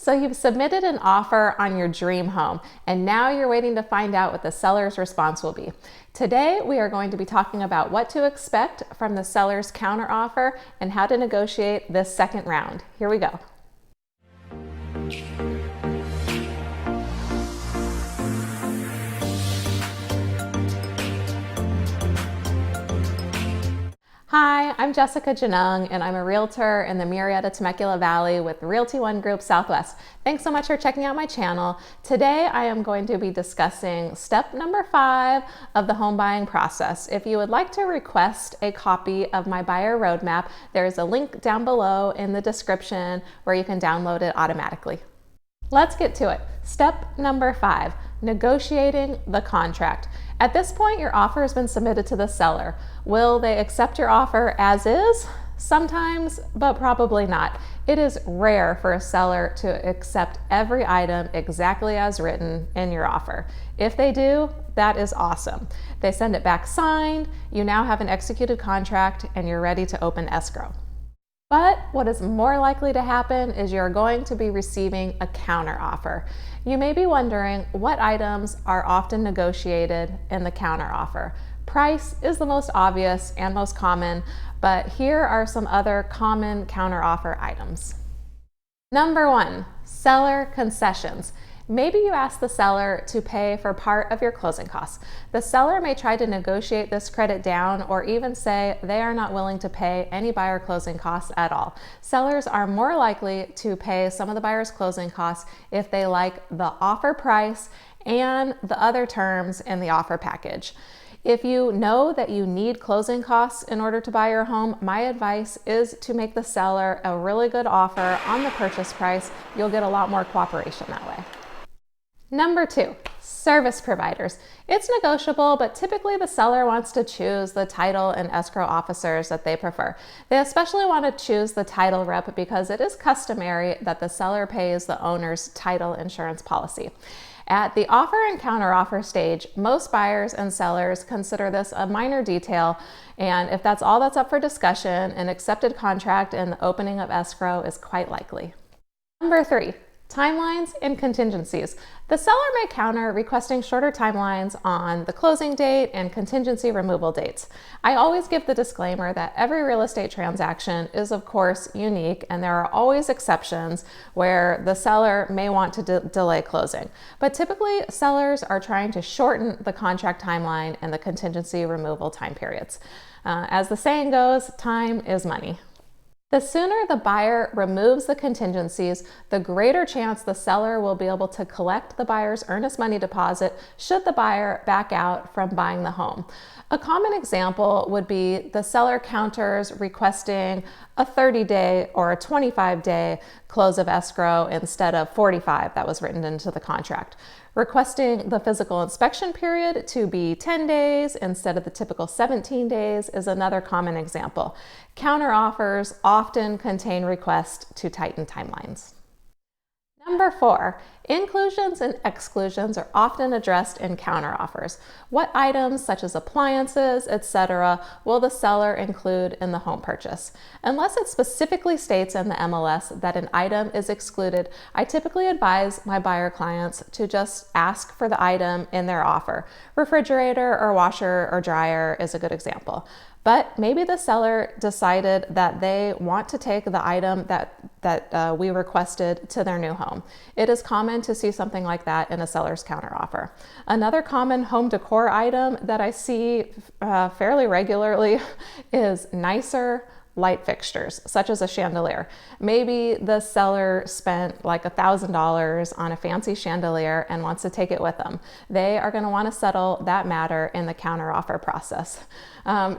So you've submitted an offer on your dream home, and now you're waiting to find out what the seller's response will be. Today, we are going to be talking about what to expect from the seller's counteroffer and how to negotiate this second round. Here we go. Hi, I'm Jessica Genung, and I'm a realtor in the Murrieta Temecula Valley with Realty One Group Southwest. Thanks so much for checking out my channel. Today, I am going to be discussing step number 5 of the home buying process. If you would like to request a copy of my buyer roadmap, there is a link down below in the description where you can download it automatically. Let's get to it. Step number 5, negotiating the contract. At this point, your offer has been submitted to the seller. Will they accept your offer as is? Sometimes, but probably not. It is rare for a seller to accept every item exactly as written in your offer. If they do, that is awesome. They send it back signed, you now have an executed contract, and you're ready to open escrow. But what is more likely to happen is you're going to be receiving a counteroffer. You may be wondering what items are often negotiated in the counteroffer. Price is the most obvious and most common, but here are some other common counteroffer items. Number 1, seller concessions. Maybe you ask the seller to pay for part of your closing costs. The seller may try to negotiate this credit down or even say they are not willing to pay any buyer closing costs at all. Sellers are more likely to pay some of the buyer's closing costs if they like the offer price and the other terms in the offer package. If you know that you need closing costs in order to buy your home, my advice is to make the seller a really good offer on the purchase price. You'll get a lot more cooperation that way. Number 2, service providers. It's negotiable, but typically the seller wants to choose the title and escrow officers that they prefer. They especially want to choose the title rep because it is customary that the seller pays the owner's title insurance policy. At the offer and counteroffer stage, most buyers and sellers consider this a minor detail, and if that's all that's up for discussion, an accepted contract and the opening of escrow is quite likely. Number 3, timelines and contingencies. The seller may counter requesting shorter timelines on the closing date and contingency removal dates. I always give the disclaimer that every real estate transaction is of course unique, and there are always exceptions where the seller may want to delay closing. But typically sellers are trying to shorten the contract timeline and the contingency removal time periods. As the saying goes, time is money. The sooner the buyer removes the contingencies, the greater chance the seller will be able to collect the buyer's earnest money deposit should the buyer back out from buying the home. A common example would be the seller counters requesting a 30-day or a 25-day close of escrow instead of 45 that was written into the contract. Requesting the physical inspection period to be 10 days instead of the typical 17 days is another common example. Counteroffers often contain requests to tighten timelines. Number 4, inclusions and exclusions are often addressed in counteroffers. What items such as appliances, etc., will the seller include in the home purchase? Unless it specifically states in the MLS that an item is excluded, I typically advise my buyer clients to just ask for the item in their offer. Refrigerator or washer or dryer is a good example. But maybe the seller decided that they want to take the item that we requested to their new home. It is common to see something like that in a seller's counteroffer. Another common home decor item that I see fairly regularly is nicer light fixtures, such as a chandelier. Maybe the seller spent like $1,000 on a fancy chandelier and wants to take it with them. They are going to want to settle that matter in the counteroffer process.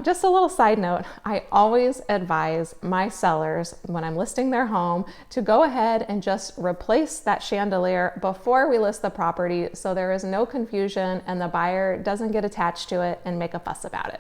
Just a little side note, I always advise my sellers when I'm listing their home to go ahead and just replace that chandelier before we list the property so there is no confusion and the buyer doesn't get attached to it and make a fuss about it.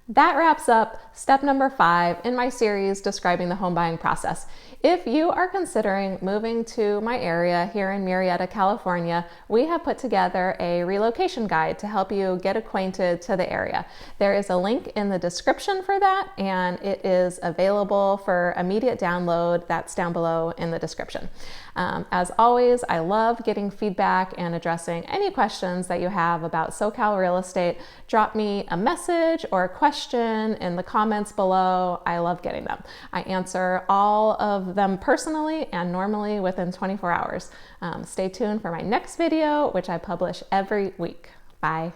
That wraps up step number 5 in my series describing the home buying process. If you are considering moving to my area here in Murrieta, California, we have put together a relocation guide to help you get acquainted to the area. There is a link in the description for that, and it is available for immediate download. That's down below in the description. As always, I love getting feedback and addressing any questions that you have about SoCal real estate. Drop me a message or a question in the comments below. I love getting them. I answer all of them personally and normally within 24 hours. Stay tuned for my next video, which I publish every week. Bye.